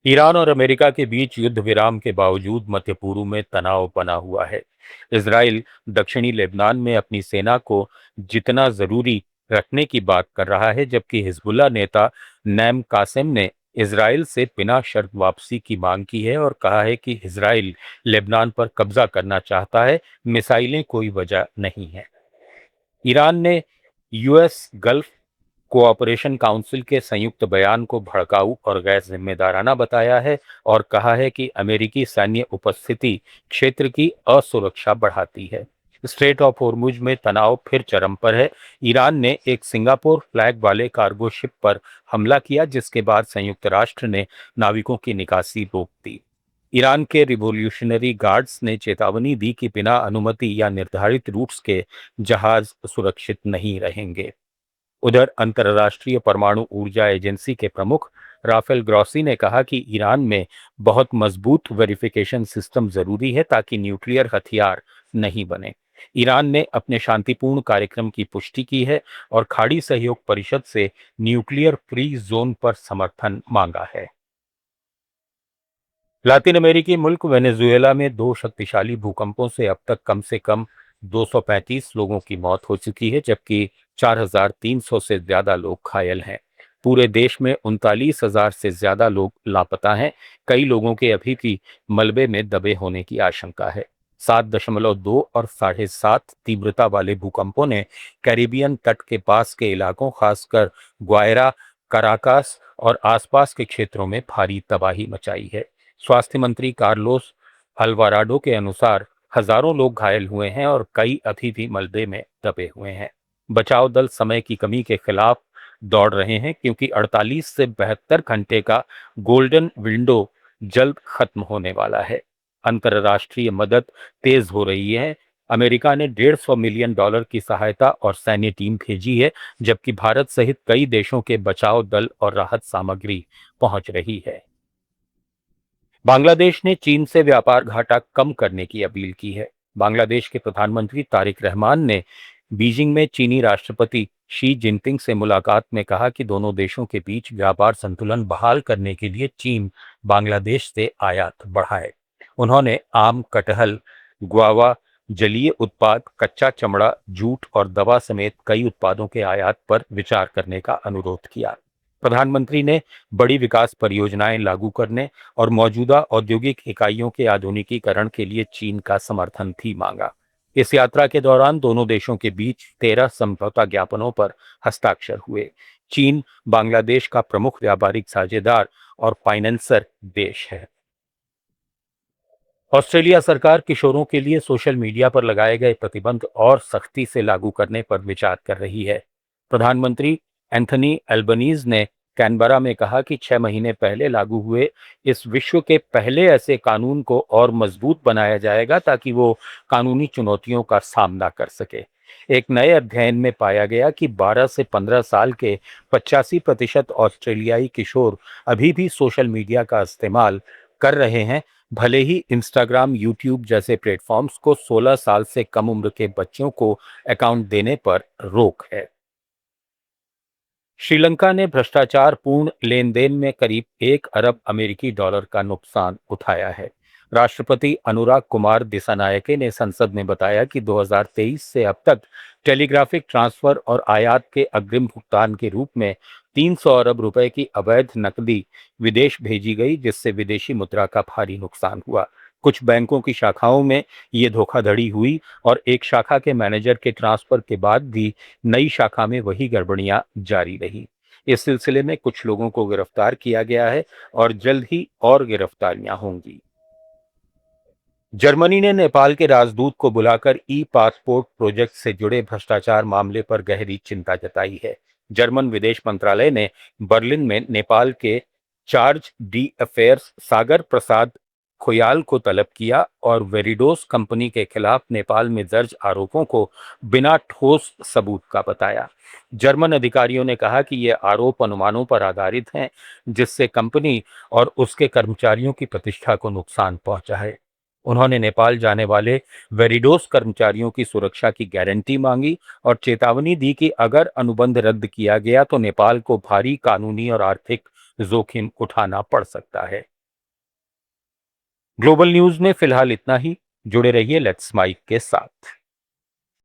Iran और America के बीच युद्ध विराम के बावजूद मध्य पूर्व में तनाव बना हुआ है। इसराइल दक्षिणी लेबनान में अपनी सेना को जितना जरूरी रखने की बात कर रहा है, जबकि हिजबुल्लाह नेता नैम कासेम ने इसराइल से बिना शर्त वापसी की मांग की है और कहा है कि इसराइल लेबनान पर कब्जा करना चाहता है, मिसाइलें कोई वजह नहीं है। ईरान ने यूएस गल्फ कोऑपरेशन काउंसिल के संयुक्त बयान को भड़काऊ और गैर जिम्मेदाराना बताया है और कहा है कि अमेरिकी सैन्य उपस्थिति क्षेत्र की असुरक्षा बढ़ाती है। स्ट्रेट ऑफ होर्मुज में तनाव फिर चरम पर है। ईरान ने एक सिंगापुर फ्लैग वाले कार्गो शिप पर हमला किया, जिसके बाद संयुक्त राष्ट्र ने नाविकों की निकासी रोक दी। ईरान के रिवॉल्यूशनरी गार्ड्स ने चेतावनी दी कि बिना अनुमति या निर्धारित रूट्स के जहाज सुरक्षित नहीं रहेंगे। उधर अंतर्राष्ट्रीय परमाणु ऊर्जा एजेंसी के प्रमुख राफेल ग्रॉसी ने कहा कि ईरान में बहुत मजबूत वेरिफिकेशन सिस्टम जरूरी है ताकि न्यूक्लियर हथियार नहीं बने। ईरान ने अपने शांतिपूर्ण कार्यक्रम की पुष्टि की है और खाड़ी सहयोग परिषद से न्यूक्लियर फ्री जोन पर समर्थन मांगा है। लातिन अमेरिकी मुल्क वेनेजुएला में दो शक्तिशाली भूकंपों से कम 235 लोगों की मौत हो चुकी है, जबकि 4,300 से ज्यादा लोग घायल हैं। पूरे देश में 39,000 से ज्यादा लोग लापता हैं। कई लोगों के अभी भी मलबे में दबे होने की आशंका है। 7.2 और 7.5 तीव्रता वाले भूकंपों ने कैरिबियन तट के पास के इलाकों, खासकर ग्वायरा, कराकास और आसपास के क्षेत्रों में भारी तबाही मचाई है। स्वास्थ्य मंत्री कार्लोस अल्वाराडो के अनुसार हजारों लोग घायल हुए हैं और कई अभी भी मलबे में दबे हुए हैं। बचाव दल समय की कमी के खिलाफ दौड़ रहे हैं, क्योंकि 48 से 72 घंटे का गोल्डन विंडो जल्द खत्म होने वाला है। अंतर्राष्ट्रीय मदद तेज हो रही है। अमेरिका ने $150 मिलियन की सहायता और सैन्य टीम भेजी है, जबकि भारत सहित कई देशों के बचाव दल और राहत सामग्री पहुंच रही है। बांग्लादेश ने चीन से व्यापार घाटा कम करने की अपील की है। बांग्लादेश के प्रधानमंत्री तारिक रहमान ने बीजिंग में चीनी राष्ट्रपति शी जिनपिंग से मुलाकात में कहा कि दोनों देशों के बीच व्यापार संतुलन बहाल करने के लिए चीन बांग्लादेश से आयात बढ़ाए। उन्होंने आम, कटहल, गुआवा, जलीय उत्पाद, कच्चा चमड़ा, जूट और दवा समेत कई उत्पादों के आयात पर विचार करने का अनुरोध किया। प्रधानमंत्री ने बड़ी विकास परियोजनाएं लागू करने और मौजूदा औद्योगिक इकाइयों के आधुनिकीकरण के लिए चीन का समर्थन भी मांगा। इस यात्रा के दौरान दोनों देशों के बीच 13 समझौता ज्ञापनों पर हस्ताक्षर हुए। चीन बांग्लादेश का प्रमुख व्यापारिक साझेदार और फाइनेंसर देश है। ऑस्ट्रेलिया सरकार किशोरों के लिए सोशल मीडिया पर लगाए गए प्रतिबंध और सख्ती से लागू करने पर विचार कर रही है। प्रधानमंत्री एंथनी एल्बनीज ने कैनबरा में कहा कि 6 महीने पहले लागू हुए इस विश्व के पहले ऐसे कानून को और मजबूत बनाया जाएगा ताकि वो कानूनी चुनौतियों का सामना कर सके। एक नए अध्ययन में पाया गया कि 12 से 15 साल के 85% ऑस्ट्रेलियाई किशोर अभी भी सोशल मीडिया का इस्तेमाल कर रहे हैं, भले ही इंस्टाग्राम, यूट्यूब जैसे प्लेटफॉर्म्स को 16 साल से कम उम्र के बच्चों को अकाउंट देने पर रोक है। श्रीलंका ने भ्रष्टाचार पूर्ण लेन देन में करीब 1 अरब अमेरिकी डॉलर का नुकसान उठाया है। राष्ट्रपति अनुराग कुमार दिसानायके ने संसद में बताया कि 2023 से अब तक टेलीग्राफिक ट्रांसफर और आयात के अग्रिम भुगतान के रूप में 300 अरब रुपए की अवैध नकदी विदेश भेजी गई, जिससे विदेशी मुद्रा का भारी नुकसान हुआ। कुछ बैंकों की शाखाओं में ये धोखाधड़ी हुई और एक शाखा के मैनेजर के ट्रांसफर के बाद भी नई शाखा में वही गड़बड़ियां जारी रही। इस सिलसिले में कुछ लोगों को गिरफ्तार किया गया है और जल्द ही और गिरफ्तारियां होंगी। जर्मनी ने नेपाल के राजदूत को बुलाकर ई पासपोर्ट प्रोजेक्ट से जुड़े भ्रष्टाचार मामले पर गहरी चिंता जताई है। जर्मन विदेश मंत्रालय ने बर्लिन में नेपाल के चार्ज डी अफेयर्स सागर प्रसाद खोयाल को तलब किया और वेरिडोस कंपनी के खिलाफ नेपाल में दर्ज आरोपों को बिना ठोस सबूत का बताया। जर्मन अधिकारियों ने कहा कि ये आरोप अनुमानों पर आधारित हैं, जिससे कंपनी और उसके कर्मचारियों की प्रतिष्ठा को नुकसान पहुंचा है। उन्होंने नेपाल जाने वाले वेरिडोस कर्मचारियों की सुरक्षा की गारंटी मांगी और चेतावनी दी कि अगर अनुबंध रद्द किया गया तो नेपाल को भारी कानूनी और आर्थिक जोखिम उठाना पड़ सकता है। ग्लोबल न्यूज में फिलहाल इतना ही। जुड़े रहिए लेट्स माइक के साथ।